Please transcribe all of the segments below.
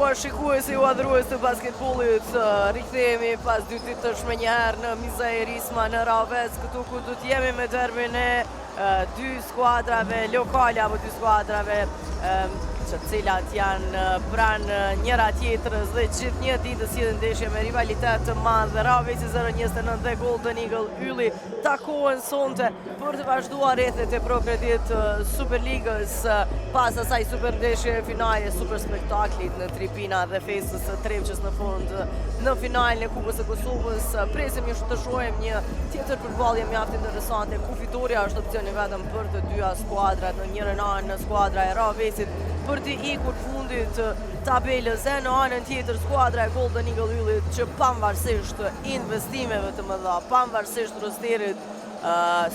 nderuar shikuesi u adhurues të basketbollit, rikthehemi pas 2 ditësh më njëherë në Mizaerisma në Ravec, këtu ku do të jemi me derbin e dy skuadrave lokale apo dy skuadrave të cilat janë pranë njëra tjetrës dhe gjithë një ditë sillen ndeshje me rivalitet të madh. Raveci 0-29 dhe Golden Eagle Ylli takohen sonte për të vazhduar rrethet e progredit Superligës pas asaj super ndeshje finale, super spektaklit në tribina dhe festës së Trevçës në fund në finalen e Kupës së Kosovës. Presim të shohim një tjetër përballje mjaft interesante ku fitoria është opsioni vetëm për të dyja skuadrat. Në njërin anë në skuadra e Ravecit për të ikur fundit tabelës, e në anën tjetër skuadra e Golden Eagle Yllit që pavarësisht investimeve të mëdha, pavarësisht rosterit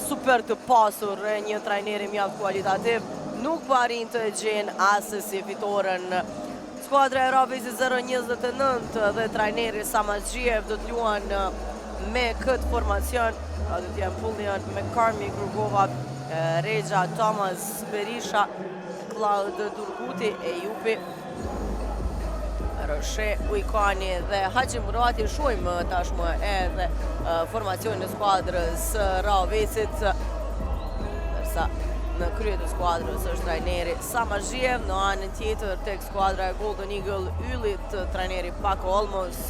super të pasur e një trajneri mjaft kualitativ, nuk po arrin të gjenë asesi fitoren. Skuadra e Ravecit 0-29 dhe trajneri Samazhiev do të luan me këtë formacion, do të jenë Pullian, McCormick, Rugova, Regja, Thomas, Berisha, Cloud Durguti, Ejupi, Roshe, Ujkani dhe Haxhi Murati. Shohim tashmë edhe formacionin e skuadrës Ravecit, ndërsa në krye të skuadrës është trajneri Samazhiev, në anën tjetër tek skuadra e Golden Eagle Yllit trajneri Pako Olmos.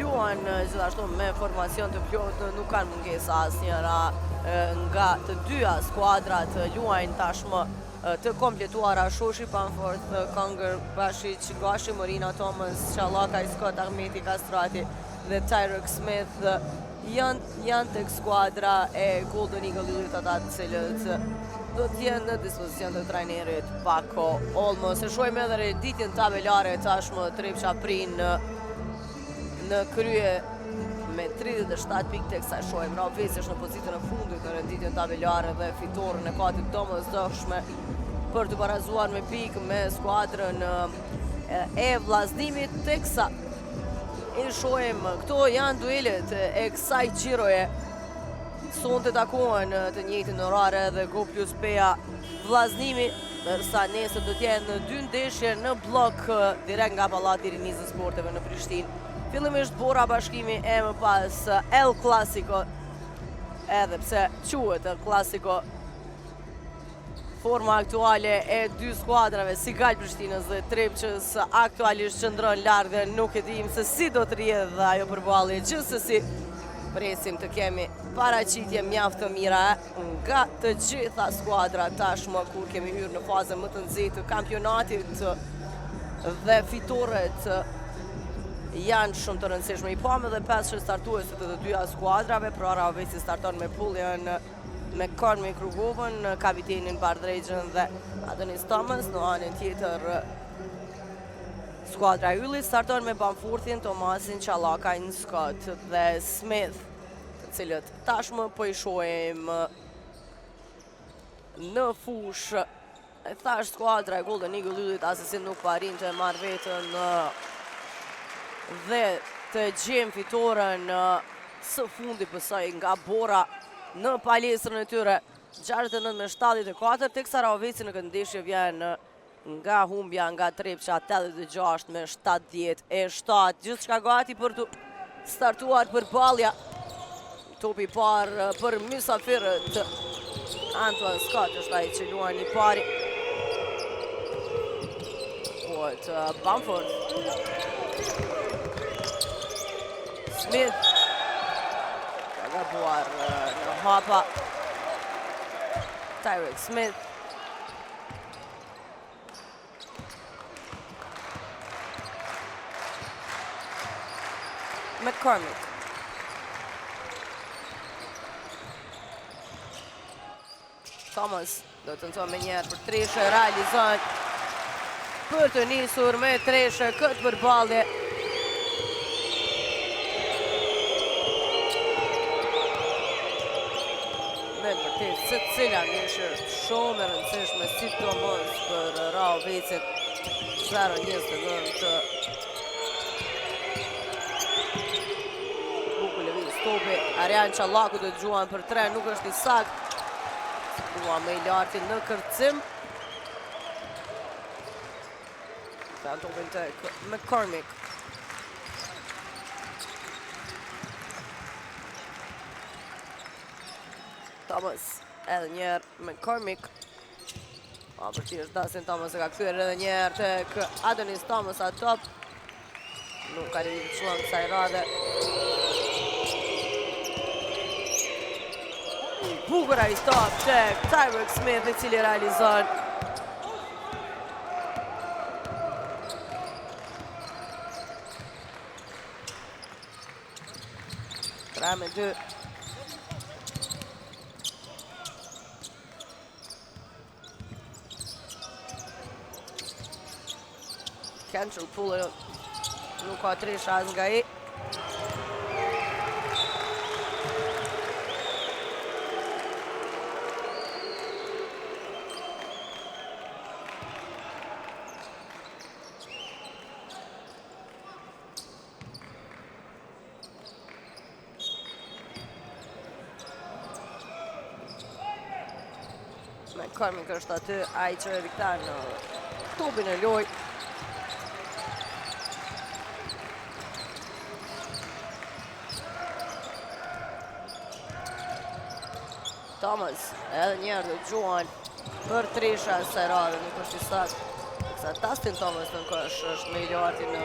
Luan gjithashtu me formacion të plotë, nuk kanë mungesa asnjëra nga të dyja skuadrat, luajnë tashmë të kompletuara Shoshi, Pamfort, Kanger, Bashic, Gashi, Morina, Thomas, Shalakaj, Scott, Ahmeti, Kastrati dhe Tyrek Smith janë tek skuadra e Golden Eagle Yllit, ata të cilët do të jenë në dispozicion të trajnerit Pako Olmos. E shohim edhe renditjen tabelare tashmë. Trevça prin në krye me 37 pikë, teksa shohim Raveci është në pozicion e fundit në renditjen tabelare dhe fitoren e ka të domosdoshme për të barazuar me pikë me skuadrën e vllazнимit, teksa e shohim këto janë duelet e kësaj qiroje. Sonte takohen të njëjtin orar edhe Go Plus Pea vllaznimi, ndërsa nesër do të jenë 2 ndeshje në blok direkt nga Pallati i Rinizës Sporteve në Prishtinë. Fillimisht Bora Bashkimi e më pas El Clasico, edhe pse quhet El Clasico. Forma aktuale e dy skuadrave, si Gal Prishtinës dhe Trevçës, aktualisht qëndron larg dhe nuk e dim se si do të rrjedh ajo përballje. Gjithsesi, presim të kemi paraqitje mjaft të mira nga të gjitha skuadrat tashmë kur kemi hyrë në fazën më të nxehtë të kampionatit dhe fitoret janë shumë të rëndësishme. I pam edhe 5 startuesit të dyja skuadrave. Pra Raveci starton me Pullian, me McCormick, Rugovën, kapitenin Bardrejgjën dhe Adonis Thomas. Në anën tjetër skuadra e Yllit starton me Bamfurtin, Tomasin, Shalakajn, Scott dhe Smith, të cilët tashmë po i shohim në fushë. E thash skuadra e Golden Eagle Yllit asesin nuk po arrin të marrë veten dhe të gjem fitoren së fundi pësaj nga Bora në palestrën e tyre 69-74, teksa Raveci në këtë ndeshje vjen nga humbja nga Trevça 86 me 70-7. Gjithçka gati për të startuar përballja. Topi i parë për mysafirët. Antoine Scott është ai që luan i pari. Bamford. Smith ka gabuar në hapa. Tyrek Smith. McCormick. Thomas do të tentojë me njerë për treshe, realizon për të nisur me treshe këtë përballje. Me vërtet, se cila ndeshje është shumë e rëndësishme, sidomos për Ravecin. 0-29 buku lëviz topi. Arjan Qallaku do të gjuan për 3, nuk është i sakt. Dua me i lartin në kërcim. Shpran topin të McCormick. Thomas, edhe njerë McCormick. Për që është Dustin Thomas e ka këthyre edhe njerë të Adonis Thomas a top. Nuk ka rritë qëllon kësaj rade. Bukur a i stop të Tyrek Smith i cili realizon. 3-2. Kentrell Pullion nuk ka 3 shans nga i. McCormick është aty, a i qërë viktar në tubin e loj. Thomas, edhe njerë dhe gjuan për 3 shans e radhe, nuk është i saktë. Sa Dustin Thomas në kësh është me i larti në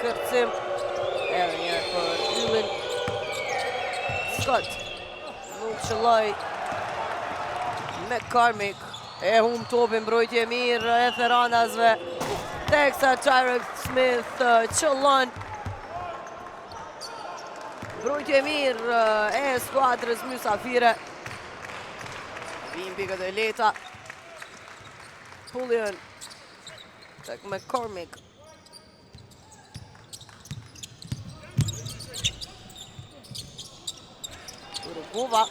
kërcim. Edhe njerë për Yllin. Scott, nuk qëlloj. McCormick e hum topin, mbrojtje mirë e Theranasve. Teksa Tyrek Smith qëllon. Mbrojtje mirë e skuadrës Mysafire. Vim pikët e leta. Pullion tek McCormick. Urugova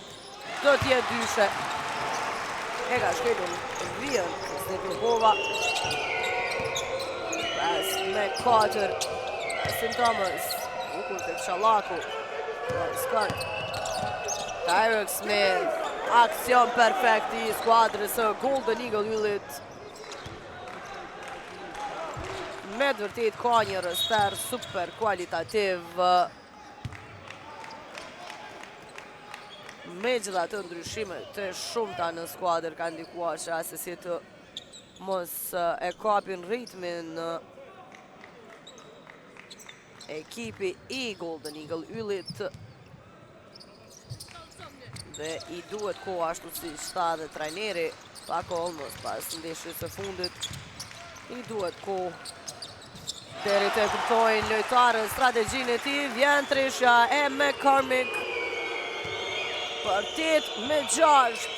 do t'je dyshe. E ka shkelur vijën së Urugova. Pas me 4. Dustin Thomas. Bukur tek Shallaku. Scott. Tyrek Smith. Aksion perfekt i skuadrës Golden Eagle Yllit. Me dëvërtit ka një rëster super kualitativ. Me gjitha të ndryshime të shumëta në skuadrë ka ndikua që asesi të mos e kapin ritmin ekipi i Golden Eagle Yllit. Dhe i duhet ko ashtu si shta dhe trajneri, pako almos pas ndeshjes së fundit. I duhet ko deri të kuptojnë lojtarën strategjin e ti. Vjen treshja e McCormick për 8-6.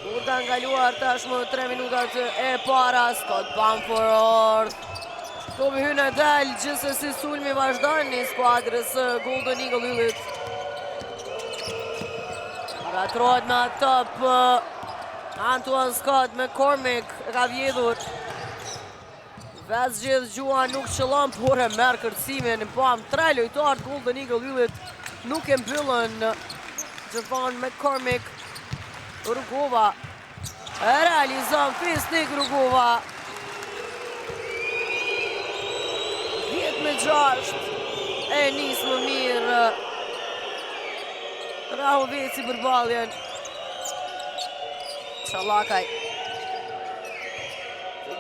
Kur të ngaluar tashmë 3 minutat e para. Scott Bamford topi hyn e del, gjithsesi sulmi vazhdon i skuadrës Golden Eagle Yllit. Ratrohet me top Antoine Scott. McCormick ka vjedhur. Ves gjithë gjua nuk qëllon, por e merë kërcimin. Pam 3 lojtarë Golden Eagle Yllit nuk e mbyllën Javon McCormick. Urugova e realizon fisnik Urugova. 10-6 e nisë më mirë Rahoveci për baljen. Shallakaj.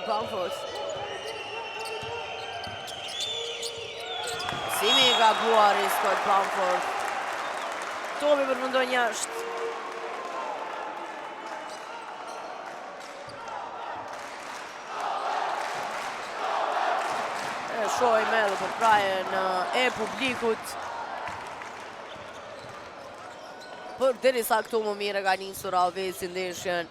Bamford. Simi ka buar i Scott Bamford. Topi përfundon jashtë. E shojmë edhe për prajen e publikut. Për derisa këtu më mirë ka njësur Rahoveci ndeshjen.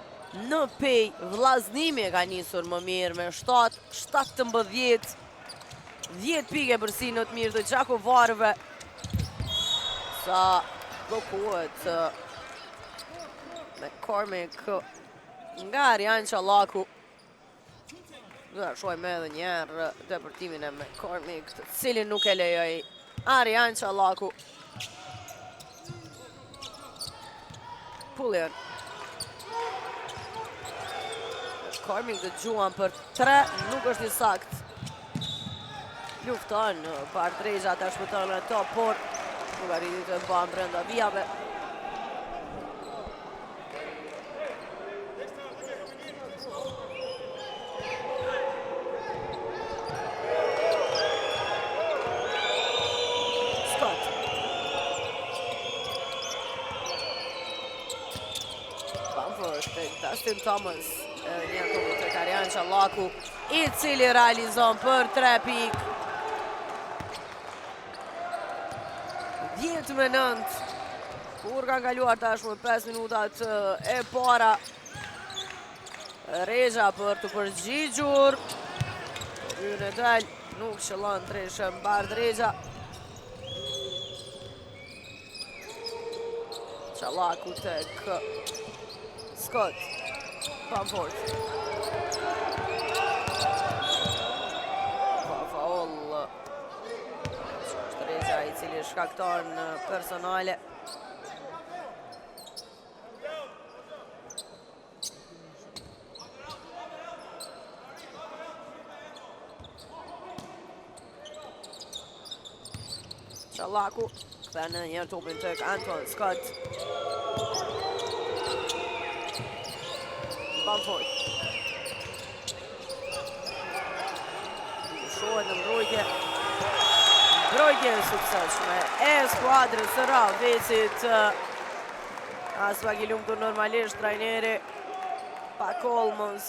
Në pej vllaznimi ka njësur më mirë me 7-17. 10 pike për sinët mirë të Gjakovarëve. Sa blokuhet McCormick nga Arjan Shallaku. Dhe shojmë edhe njerë depërtimin e McCormick, të cilin nuk e lejoj Arjan Shallaku. Pullion. McCormick dhe gjuan për 3, nuk është i sakt. lufton Bardrezha ta shpëton në top, por nuk arriti të mban brenda vijave. Scott. Bamford tek Dustin Thomas. Një kohë të Arjan Qallaku, i cili realizon për 3 pikë. 10-9, kur kanë kaluar tashmë 5 minutat e para. Rezha për të përgjigjur. Hyrën e del, nuk shëllon treshën Bardrezha. Qallaku tek Scott. Bamford. Faul. Rezha i cili shkakton personale. Qallaku kthen një topin tek Anton Scott. Bamford. Shohet në mbrojtje. Mbrojtje e suksesshme e skuadrës së Ravecit. As pak i lumtur normalisht trajneri Pakolmos.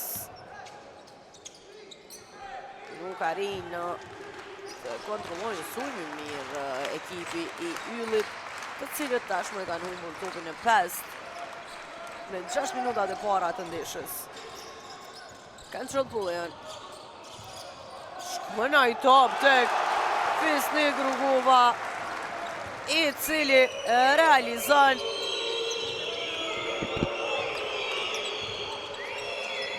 Nuk arrin të kontrollojnë shumë mirë ekipi i Yllit, të cilët tashmë kanë humbur topin e 5 në 6 minutat e para të ndeshjes. Control Pullian. Shkmëna i top tek Fisnik Rugova, i cili realizon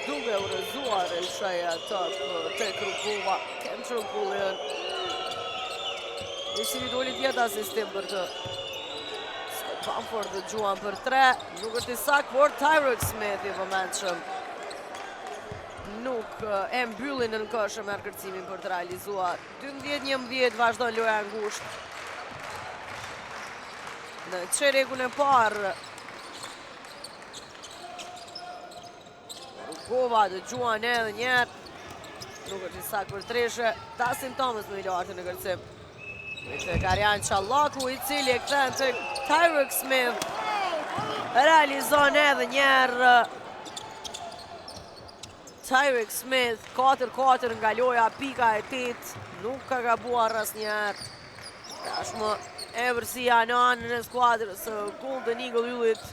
duke u rëzuar Elshaja top tek Rugova. Control Pullian, i cili doli tjetë asistim për të. Bamford dhe gjuan për 3, nuk është i sak, por Tyrek Smith i vëmendshëm nuk e mbyllin në kësh me kërcimin për të realizuar. 12-11 vazhdon loja ngusht. Në çerekun e parë Rugova dhe gjuan edhe njerë, nuk është i sak për treshe. Dustin Thomas më i lartë në kërcim. Tek Arjan Qallaku, i cili e kthen tek Tyrek Smith. Realizon edhe njerë Tyrek Smith. 4-4 nga loja, pika e 8. Nuk ka gabuar asnjëherë. Tashmë e vërsia në anën e skuadrës Golden Eagle Yllit.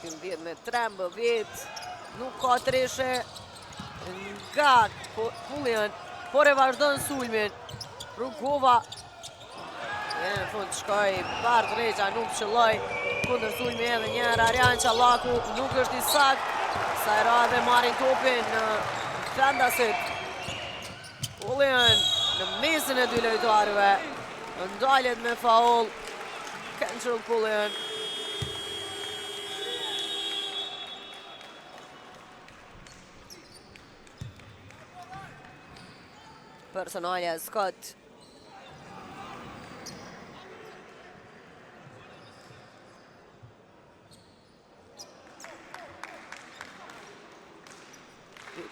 13-13. Nuk ka treshe nga Pullian, por e vazhdon sulmin. Rugova. Në fund shkoj Bardrezha, nuk qëlloj kundër sulmi edhe njerë. Arjan Qallaku nuk është i sakt. Sajra dhe marrin topin Fendasit. Pullian në mesin e dy lojtarëve. Ndalet me faul. Control Pullian. Personalja Scott.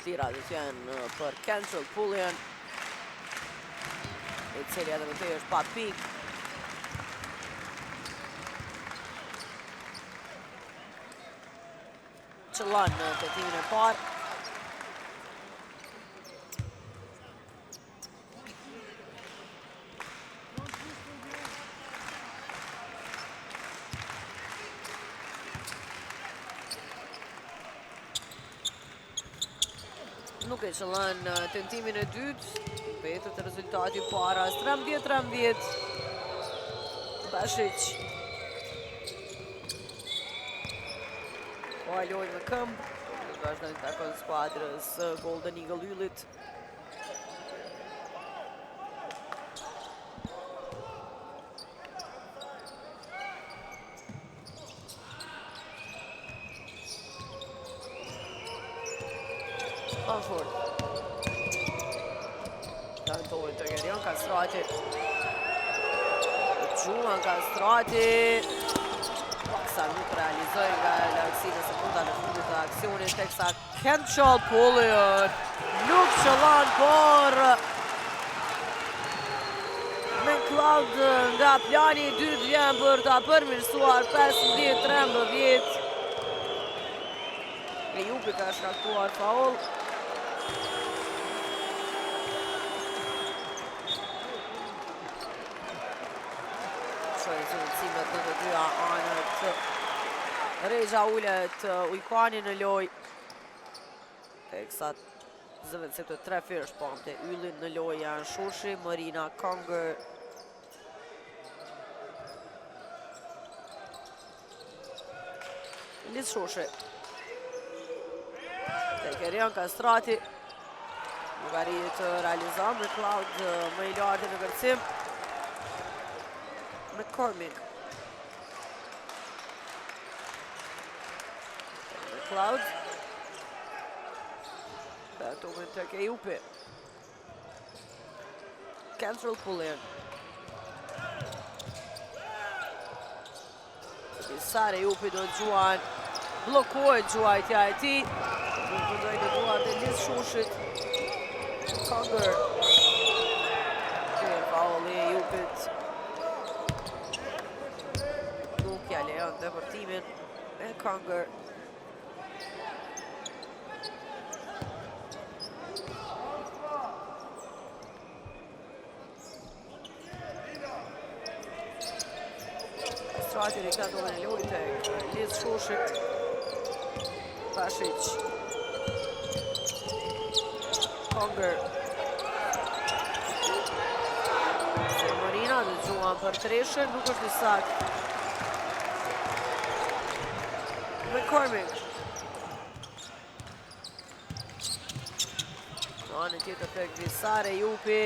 Lira dhe janë për Control Pullian, i cili edhe më të është pa pik. Qëllon në tetimin e parë. Nuk e qëllën tentimin e dytë, betët rezultati para, 13-13, Bashic. Po aloj me këmbë, vazhdojnë të takon skuadrës Golden Eagle Yllit. Bamford. të Gerion Kastrati. Gjuan Kastrati. Paksa nuk realizoj nga largësi në sekunda në fundit të aksionit, teksa Kent Qall Pullion nuk qëllan, por McLeod nga plani i dytë vjen për ta përmirësuar 15-13. Ejupi ka shkaktuar faul. Zëvendësimet në të dyja anët. Rexha ulet Ujkani në loj. Teksa zëvendësit të tre firë shpamte Yllin në loj janë Shoshi, Marina, Conger. Liz Shoshi. Tek Erion Kastrati. Nuk arrit të realizon McLeod më i lartë në kërcim. McCormick. McLeod. Betomen tek Ejupi. Kent Qall Pullion. Sare Ejupi do Gjuan. Blokohet gjuajtja e tij. Nuk përdoj në duar dhe Liz Shoshit. Conger. Kërë faul e Ejupit. Ja lejon depërtimin me Conger. Kastrati rikatohen e lojë tek Liz Shoshi. Pashic. Conger. Marina dhe Gjuan për treshën, nuk është i saktë. McCormick. Në anën tjetër tek Visare Ejupi.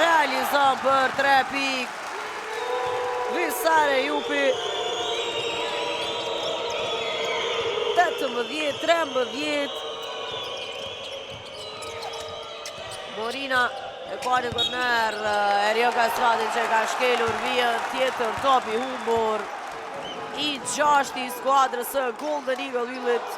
Realizon për 3 pikë. Visare Ejupi. 18-13. Morina e ka një korner. Erion Kastrati që ka shkelur vijën tjetër top i humbur. I 6 i skuadrës së Golden Eagle Yllit.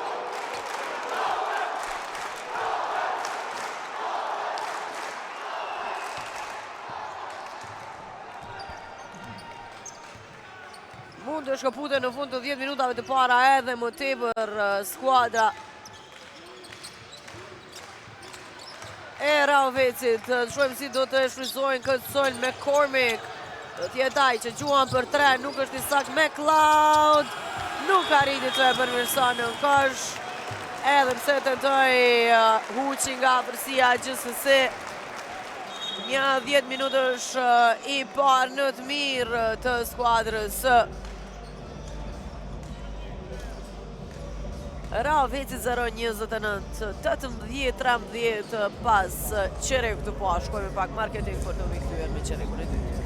Mund të shkëpute në fund të 10 minutave të para edhe më tepër skuadra e Ravecit. Të shohim si do të shfrytëzojnë këtë sulm. McCormick. Do t'jetaj që Gjuan për 3, nuk është i saktë. McLeod nuk arriti të e përmirëson në kësh. Edhe pse tentoi huqi nga afërsia gjithsesi. Një 10 minutësh i parë në të mirë të skuadrës Ravecit 0-29-18-13 pas qerek të pa. Shkojme pak marketing për të mikthyer me qerekun e dytë.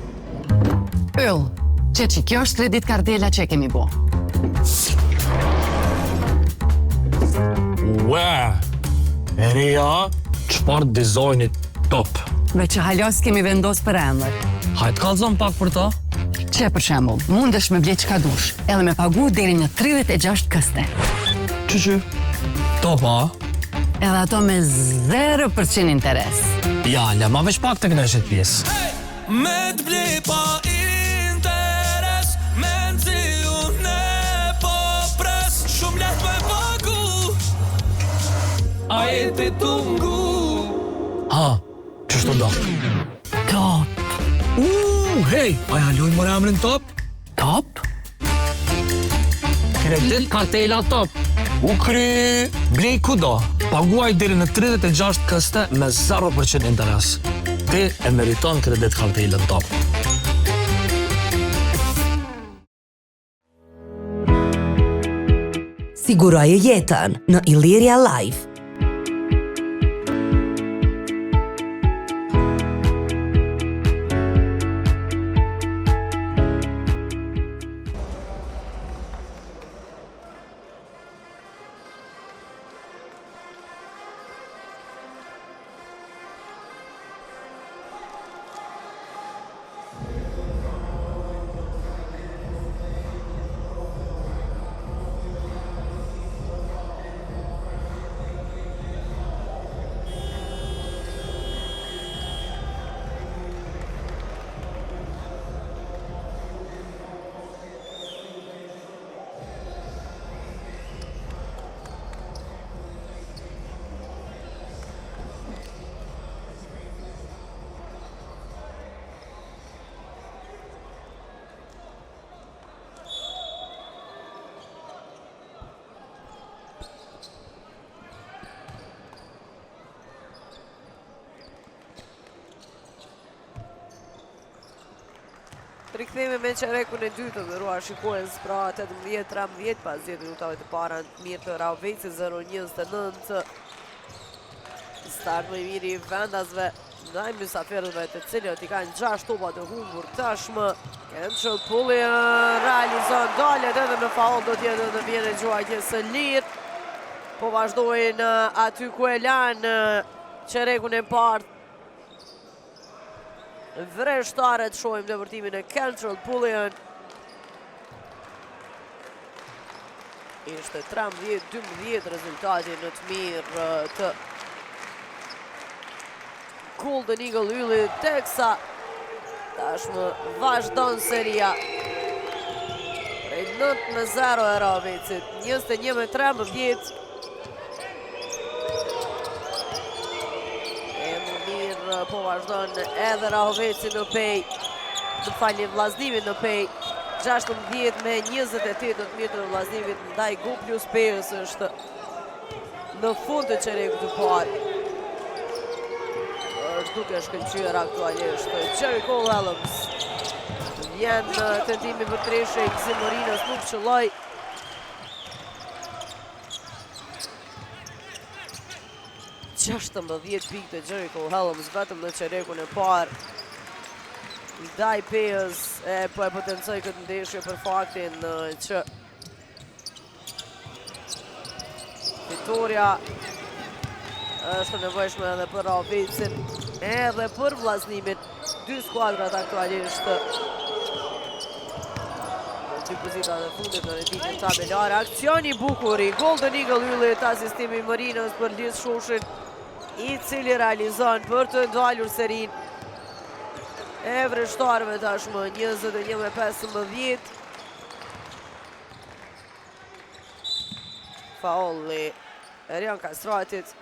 Yll, Qeqi, kjo është kredit kardela që e kemi bo. Ue, Eria, qëpar dizajnit top. Me që halos kemi vendos për emër. Hajtë kalzon pak për ta? Që për shembull, mundesh me bleq ka dush, edhe me pagu deri në 36 këste. Që? Topa? Edhe ato me 0% interes. Ja, ma veç pak të kënëshet pjesë. Me t'ble pa interes, me nëzi unë e po pres, shumë let me pagu, a e të tungu. Ha, që shto do? Top. Hej, aja lujnë mërë emrin top? Top? Kredit kartela top. U kry, blej kudo, paguaj deri në 36 këste me 0% interes. Ti e meriton kredit kartelën top. Siguroje jetën në Illyria Life. rikthehemi me çerekun e dytë të nderuar shikues, pra 18-13 pas 10 minutave të para mirë të Ravecit 0-29. Start më i miri i vendasve ndaj mysafirëve të cilët i kanë 6 topa të humbur tashmë. Kentrell Pullian realizon dalet edhe në faul, do t'jetë edhe vjen e gjuajtjes së lirë. Po vazhdojnë aty ku e lanë çerekun e parë. Vreshtarët, shohim ndërtimin e Kentrell Pullian. Ishte 13-12 rezultati në të mirë të Golden Eagle Ylli, teksa tashmë vazhdon seria. Prej 9-0 e Ravecit, 21-13. Po vazhdon edhe Raveci në pej, të falni vllaznimin në pej, 16-28 në të mirë të vllaznimit ndaj Gu plus Pejës është në fund të çerekut të parë. Është duke shkëlqyer aktualisht Jericho Helms. Vjen tentimi për treshe i Gzim Morinos, nuk qëlloj. Gjashtëm 10 pikë të Jericho Helms vetëm në çerekun e parë. Ndaj Pejës po e potencoj këtë ndeshje për faktin që fitoria është nevojshme edhe për Ravecin, edhe për vllaznimin. Dy skuadrat aktualisht në dy pozitat e fundit në renditjen tabelare. Aksion i bukur i Golden Eagle Yllit, asistimi Marinos për Liz Shoshin, i cili realizon për të ndalur serin e vreshtarëve tashmë 21-15. Faulli Erian Kastratit.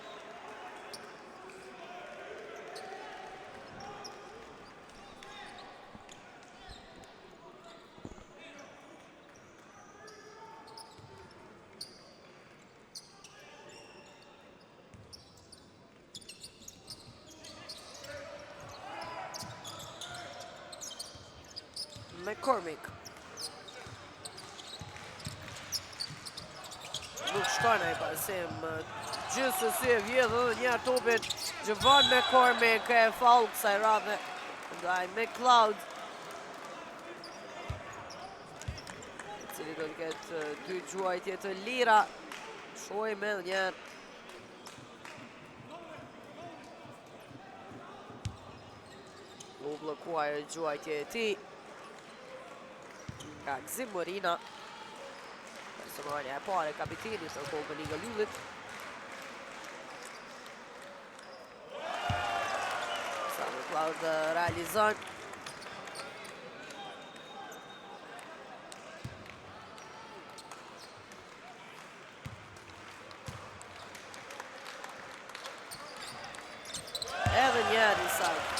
McCormick. Nuk shkon ai pasim. Gjithsesi e vjedh edhe një topin Javon McCormick, e faul kësaj radhe ndaj McLeod, i cili do të ketë dy gjuajtje të lira. Shohim edhe një herë. U bllokuar gjuajtje e tij nga Gzim Morina, personalja e pare kapitenit të Golden Eagle Yllit. Sa McLeod realizon. Edhe njerë i sajtë.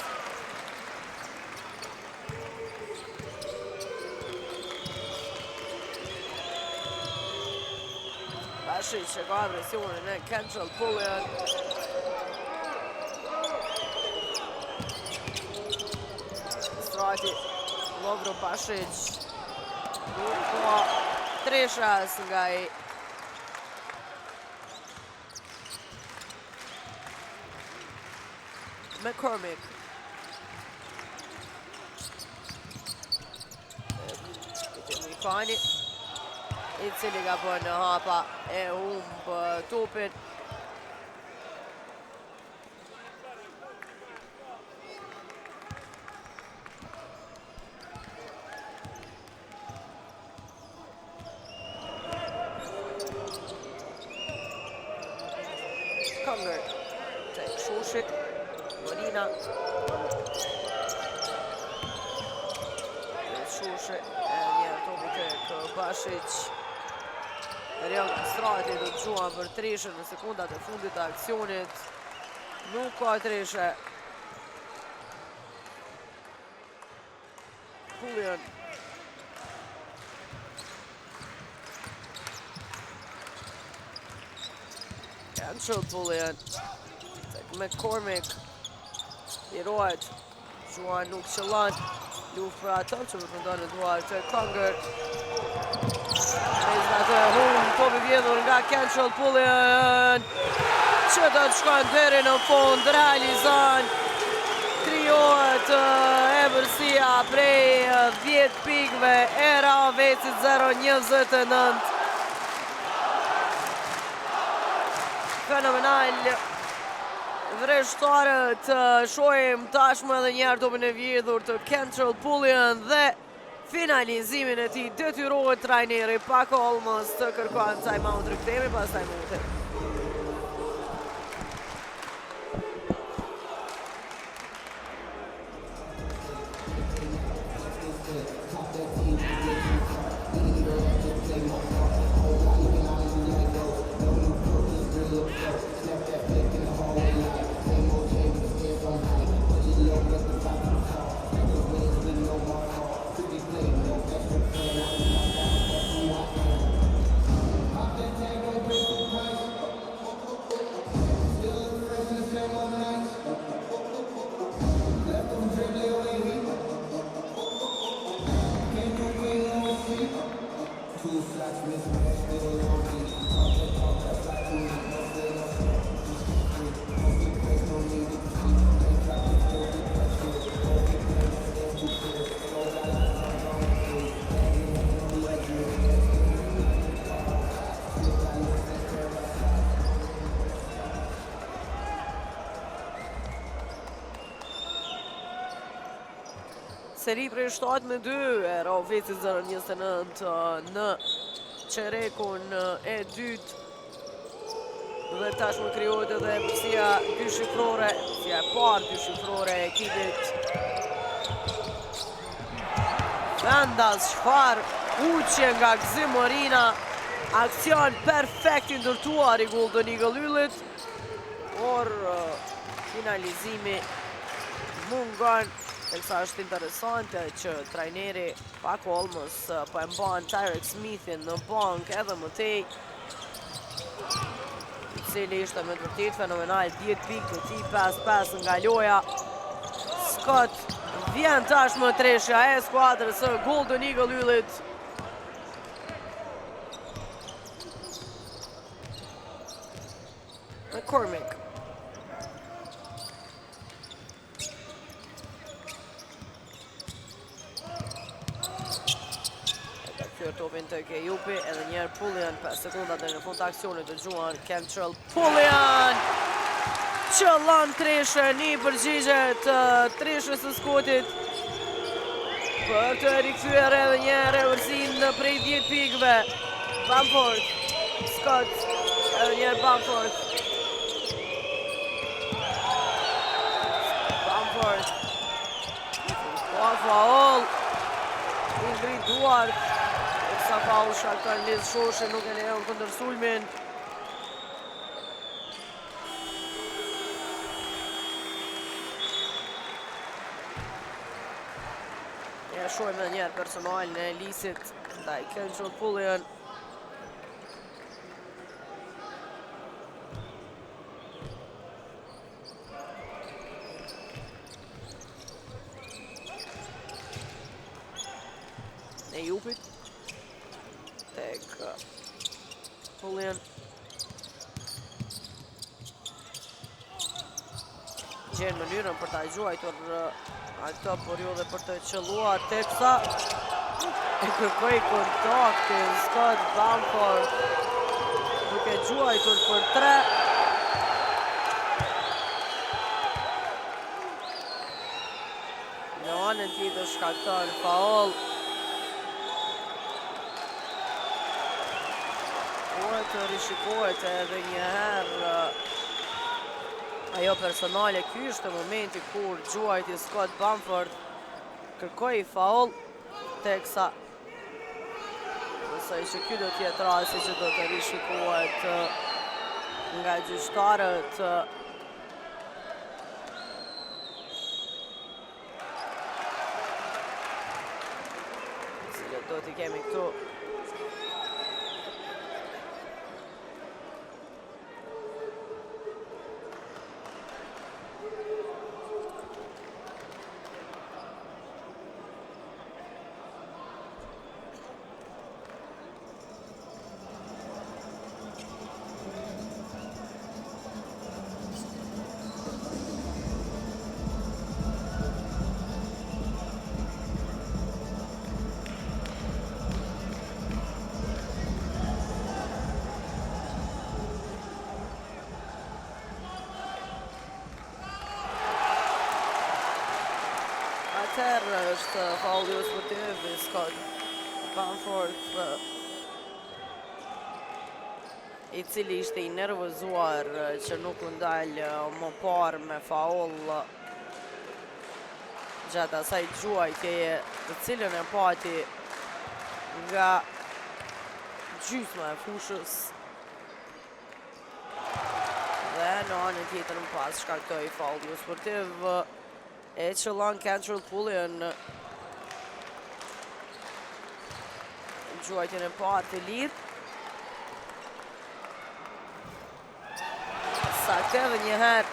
Pashic që ka agresionin e Kentrell Pullian. Strati Lovro Pashic. Nuk ka treshas nga i McCormick. Mikani, i cili ka bërë në hapa e humbë topin. Conger tek Shoshi, Morina. Shoshi e një topi tek Pashic. Erian Kastrati do të gjuan për treshën në sekundat e fundit të aksionit. Nuk ka treshe. Pullian. Kentrell Pullian. Tek McCormick. Lirohet. Gjuan nuk qëllon. luftë për atë që përfundon në duart të Conger. Mezna të humë, topi vjedhur nga Kentrell Pullian, që do të shkojnë deri në fund, realizon, krijohet ebërsia prej 10 pikëve, era vecit 0-29. Fenomenal vreshtarët, shohim tashmë edhe njerë topin e vjedhur të Kentrell Pullian dhe finalizimin e tij detyrohet trajneri Paco Olmos të kërkojnë time-out, rikthehemi pas time-outit. Seri prej 7-2, era vecit 0-29 në qerekun e dytë. Dhe tashmë krijohet edhe përsia dy shifrore, përsia e parë dy shifrore e ekipit. Vendas, çfarë uqje nga Gzim Morina, aksion perfekt i ndërtuar i Golden Eagle Yllit, por finalizimi mungon. Teksa është interesante që trajneri Paco Olmos po e mban Tyrek Smithin në bank edhe më tej, i cili ishte me të vërtet fenomenal, 10 pikë të tij, 5-5 nga loja. Scott vjen tashmë treshja e skuadrës së Golden Eagle Yllit. McCormick. Topin të Kejupi, edhe njerë Pullian, 5 sekundat dhe në fund të aksionit të gjuan Kentrell Pullian, që lan treshën i përgjigjet treshës së Scottit për të rikthyer edhe njerë vërsin në prej 10 pikëve. Bamford, Scott, edhe njerë Bamford. Bamford, faul, Ingrid Duart, sa faul shakton Liz Shoshi, nuk e lejon kundër sulmin. Ja shohim edhe njerë personal në Lisit ndaj Kentrell Pullian. E Jupit tek Pullian. Gjenë mënyrën për ta gjuajtur atë periudhë për të qelluar, teksa e kërkoi kontaktin Scott Bamford, duke gjuajtur për 3. Në anën tjetër shkakton faul. Të rishikohet edhe njëherë ajo personale. Ky është momenti kur gjuajti Scott Bamford kërkoi faul, teksa besoj që ky do t'jetë rasti që do të rishikohet nga gjyqtarët. Cilët do t'i kemi këtu. herë është faulli sportiv i Scott Bamforth, i cili ishte i nervozuar që nuk u ndalë më parë me faul gjatë asaj gjuajtjeje të cilën e pati nga gjysma e fushës. Dhe në anën tjetër më pas shkaktoi faulli sportiv e qëllon Cantrell Pullian gjuajtjen e parë të lidh. Saktë edhe njëherë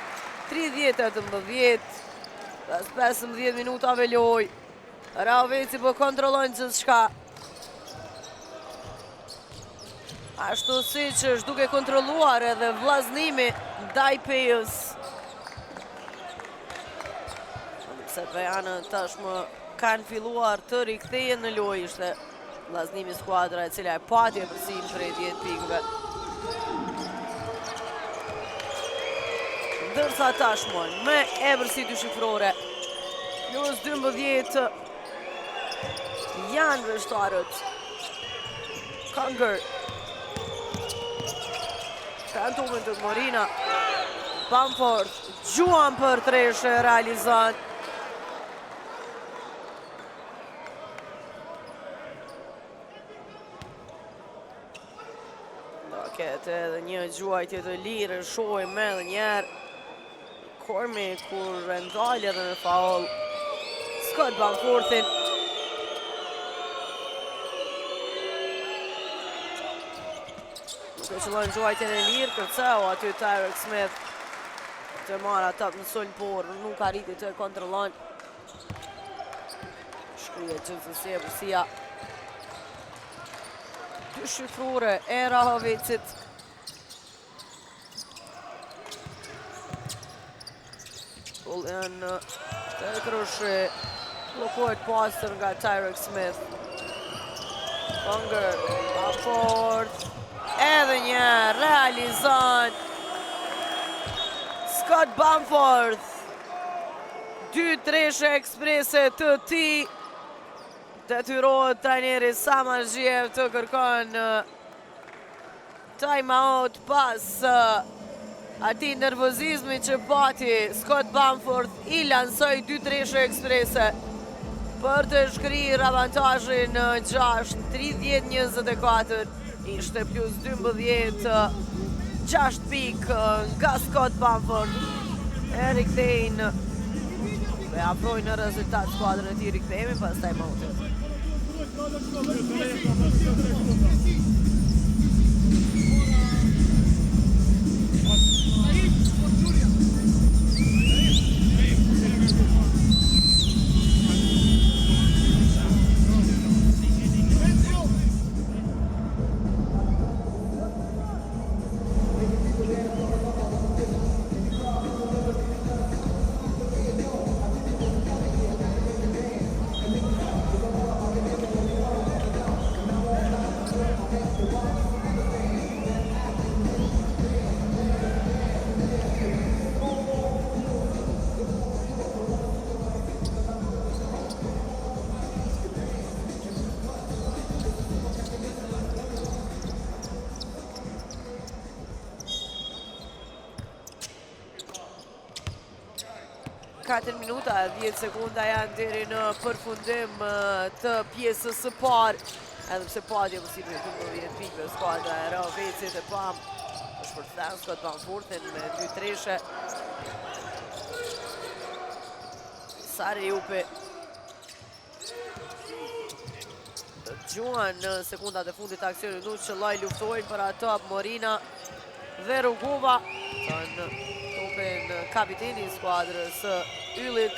30-18 pas 15 minutave loj. Raveci po kontrollon gjithçka. Ashtu si që është duke kontrolluar edhe vllaznimi ndaj Pejës. Sepse janë tashmë kanë filluar të rikthehen në lojë, ishte vllaznimi skuadra e cila e pati përsinë prej 10 pikëve. Ndërsa tashmon me emërsi dyshifrore plus 12 janë vështarët. Conger Kantomen të Morina Bamforth gjuan për treshe realizon. Këtë edhe një gjuajtje të lirë, shohim edhe njerë Kormi kur ndalë edhe në faul Scott Bamforthin. Nuk e qëllon gjuajtjen e lirë, kërceu aty Tyrek Smith të marrë atak në sulm, por nuk arriti të kontrollon. Shkrihet gjithsesi e përsia dyshifrore e Rahovecit. Pullian të krushi, blokohet pasër nga Tyrek Smith. Conger, Bamforth, edhe një realizon Scott Bamforth. 2 treshe eksprese të ti. Detyrohet trajneri Samazhiev të kërkon time-out pas atij nervozizmi që pati. Scott Bamforth i lansoi 2 treshe eksprese për të shkrirë avantazhin 6-30-24. Ishte plus 12, 6 pikë nga Scott Bamforth. E rikthejnë dhe afrojnë në rezultat skuadrën e tij, rikthehemi pas time-outit. Katër minuta e 10 sekunda janë deri në përfundim të pjesës së parë. Edhe pse pati përsinë 12 pikëve skuadra e Rahovecit e pam është për të thënë Scott Bamforthin me 2 treshe. Sarjupi gjuan në sekundat e fundit të aksionit, nuk qëlloj luftojnë për ato Morina dhe Rugova. Topin kapiteni skuadrës Yllit.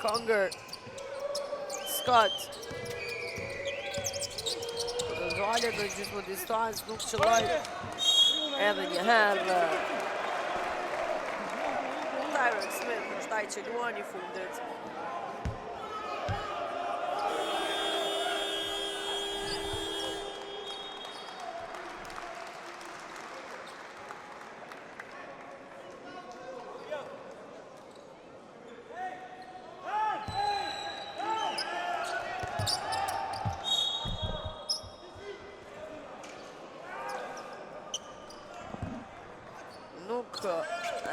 Conger, Scott valet në gjysmë distancë, nuk qëlloj edhe një herë. Tyrek Smith është ai që luan i fundit.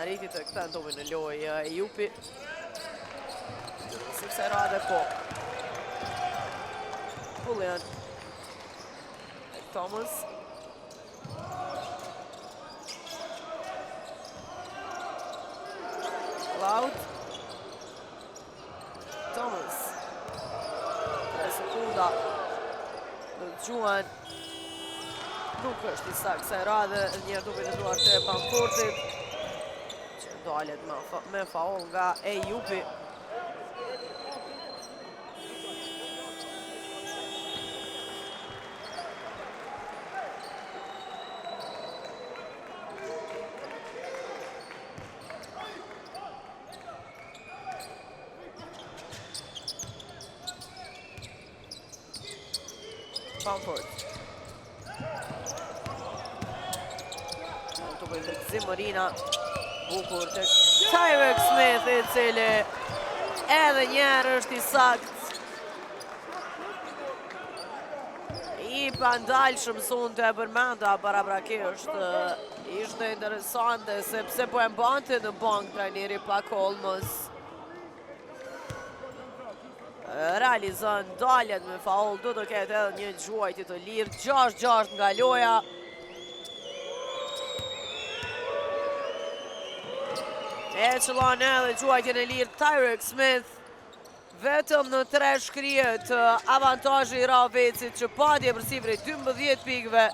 arriti të kthen topin në lojë Ejupi. Si kësaj rade po. Pullian. Thomas. Cloud. Thomas. 3 sekunda. Në gjuan. Nuk është i saktë kësaj rade, njerë duke në duar të Bamfortit, që dalet me faul nga Ejupi. Bamfort. Zimorina, bukur të Tyrek Smith, I cili edhe njerë është I sakt. I pandalshëm sonte e përmenda parabrake ishte interesante sepse po e mbante në bank trajneri Pak Holmës. Realizon daljet me faul, do të ketë edhe një gjuajtje të lirë, 6-6 nga loja. E qëllon edhe gjuajtjen e lirë Tyrek Smith. Vetëm në 3 shkrijet avantajë I Ravecit që padje për sifre 12 pikëve.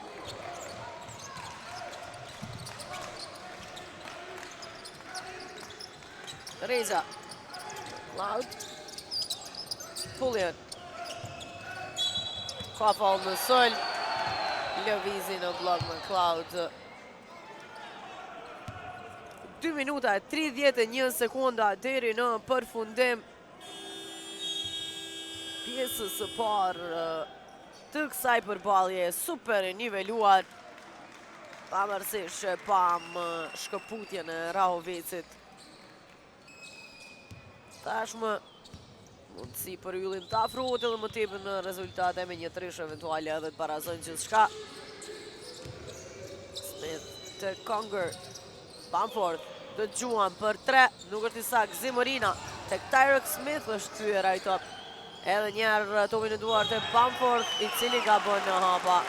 Reza. Cloud. Pullian. Ka faul në sol. Lëvizi në blok me Cloud. 2 minuta e 31 sekunda deri në përfundim. Pjesës së parë të kësaj përballje super e niveluar. Pavarësisht që pam shkëputjen e Rahovecit. Tashmë mundësi për Yllin të afrohet edhe më tepër në rezultate me një 3 eventuale edhe të barazojnë gjithçka. Smith të Conger. Bamfort të gjuan për 3, nuk është I saktë Zimorina. Tek Tyrek Smith është kthyer ai top. Edhe njerë topin në duar të Bamfort, I cili gabon në hapa.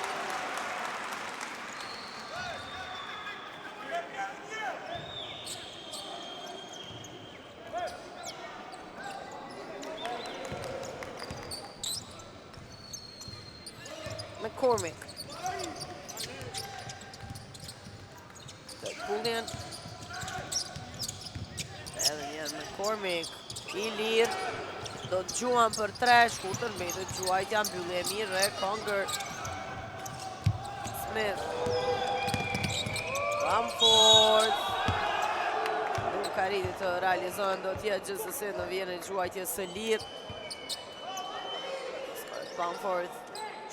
McCormick. Pullian. Edhe njerë McCormick. I lirë. Do të gjuan për 3, shkurtër mbetet gjuajtja mbyllje mirë e Conger. Smith. Bamfort. Nuk arriti të realizohen, do t'jetë gjithsesi në vjen e gjuajtjes së lirë. Bamfort.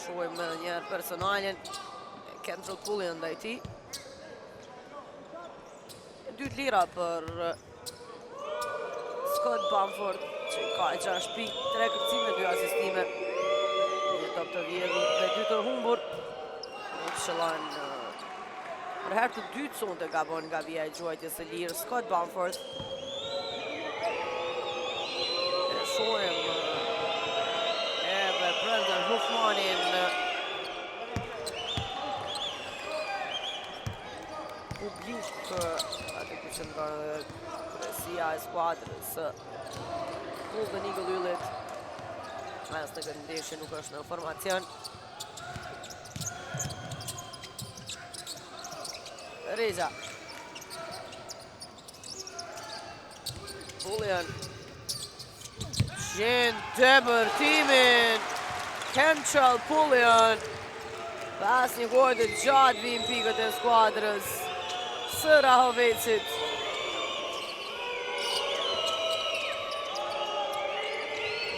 Shohim edhe njerë personalin. Kendrick Pullian ndaj tij. 2 lira për Scott Bamfort, që ka 6 pikë, 3 kërcime, 2 asistime. Një top të vjedhur dhe 2 të humbur. Nuk shëllon për herë të dytë sonte gabon nga vija e gjuajtjes së lirë Scott Bamfort. E shohim edhe Brendan Hoffmanin publik aty ku qëndron kresia e skuadrës Golden Eagle Yllit. As në këtë ndeshje nuk është në formacion. Reza. Pullian. Gjen debërtimin. Kentrell Pullian. Pas një kohë të gjatë vijnë pikët e skuadrës së Rahovecit.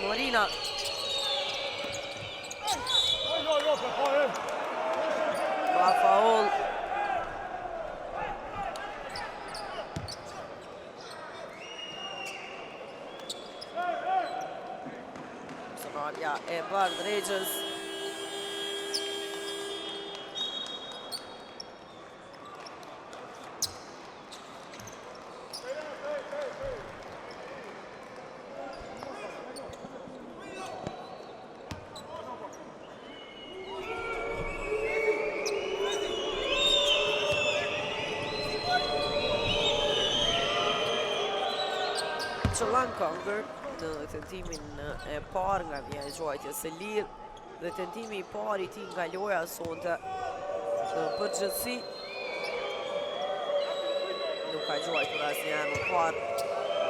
Morina. Ka faul. Sonarja e bardh Regjës. qëllan Conger në tentimin e parë nga vija e gjuajtjes së lirë dhe tentimi i parë i tij nga loja sonte në përgjithësi nuk ka gjuajtur asnjëherë më parë,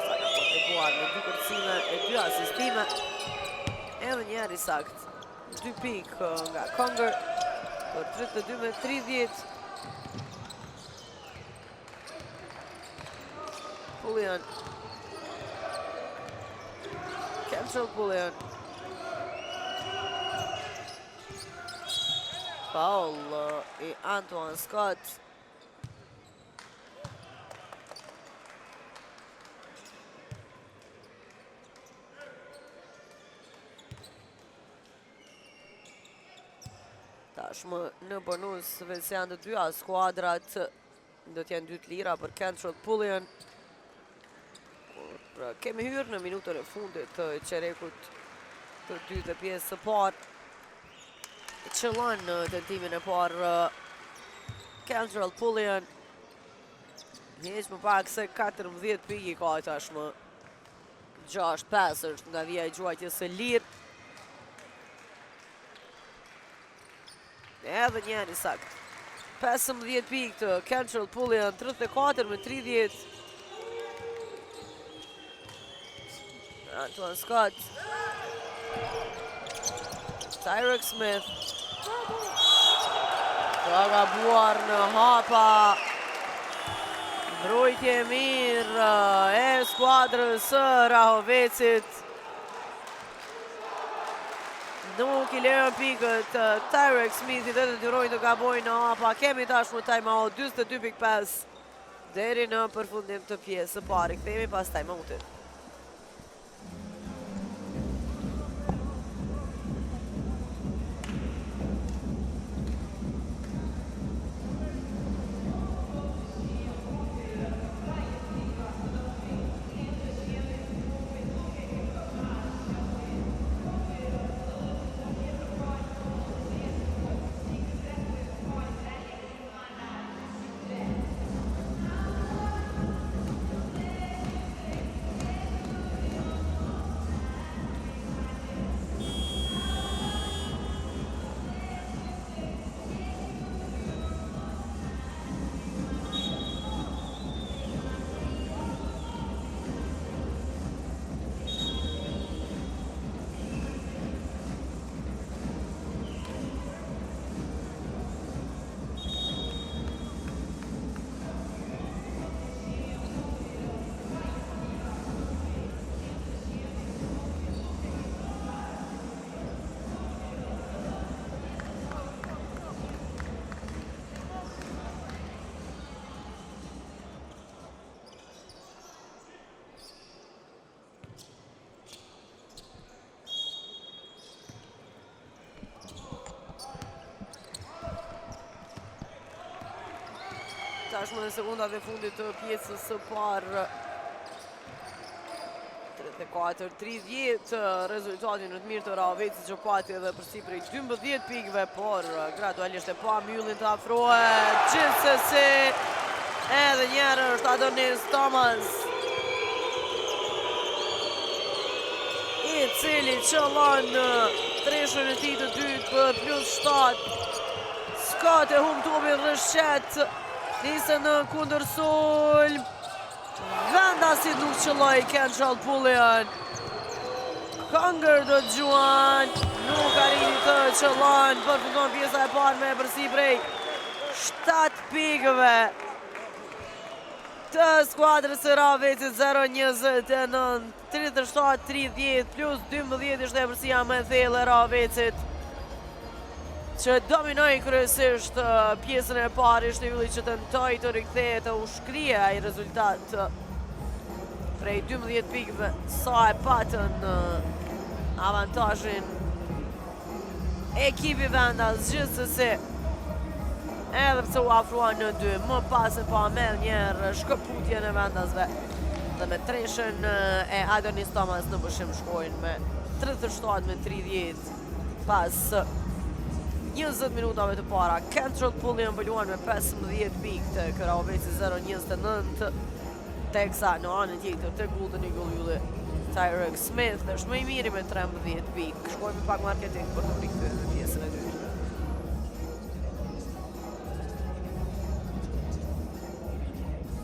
sa ka kontribuar me 2 kërcime e 2 asistime, edhe një herë i sakt. 2 pikë nga Conger për 32-30. Pullian. Kentrell Pullian. Foul i Antoine Scott. Tashmë në bonus veç janë të dyja skuadrat do t'janë 2 lira për Kentrell Pullian. Kemi hyrë në minutën e fundit të qerekut të dytë e pjesë së parë. Qëllon në tentimin e parë Kentrell Pullian. Heq më pak se 14 pikë ka tashmë 6 pasër nga vija e gjuajtjes së lirë. Edhe njëri sakt. 15 pikë të Kentrell Pullian, 34-30. Antoine Scott. Tyrek Smith. Ka gabuar në hapa. Mbrojtje mirë e skuadrës së Rahovecit. Nuk i lejon pikët Tyrek Smith i dhe të dyrojnë të gabojnë në hapa. Kemi tashmë timeout 42.5 deri në përfundim të pjesë së parë. Kthehemi pas timeoutit. Tashmë në sekundat e fundit të pjesës së parë 34-30 rezultati në të mirë të Rahovecit që pati edhe përsi prej 12 pikëve, por gradualisht e pa mbyllin të afrohet gjithsesi edhe njerë është Adonis Thomas i cili qëllon treshën e tij të dytë për +7. Scott e humb topin rrëshqet. Nisën në kundër sulm. Vendasit nuk qëlloj Kentrell Pullian. Conger do të gjuan. Nuk arrini të qëllon. Përfundon pjesa e parë me përsi prej 7 pikëve të skuadrës së Rahovecit 0-29, 37-30 plus 12 ishte përsia më e thellë e Rahovecit që dominoi kryesisht pjesën e parë. Ishte ylli që tentoi të rikthehej të ushkrije ai rezultat prej 12 pikëve sa e patën avantazhin ekipi vendas gjithsesi edhe pse u afruan në 2, më pas e pa merr njerë shkëputjen e vendasve dhe me treshën e Adonis Thomas në pushim shkojnë me 37-30 pas 20 minutave të para. Kentrell Pullian bëlluan me 15 pikë të Rahovecit 0-29. teksa në anën tjetër të Golden Eagle ylli Tyreek Smith është më i miri me 13 pikë. Shkojmë pak marketing për të rikthyer në pjesën e dytë.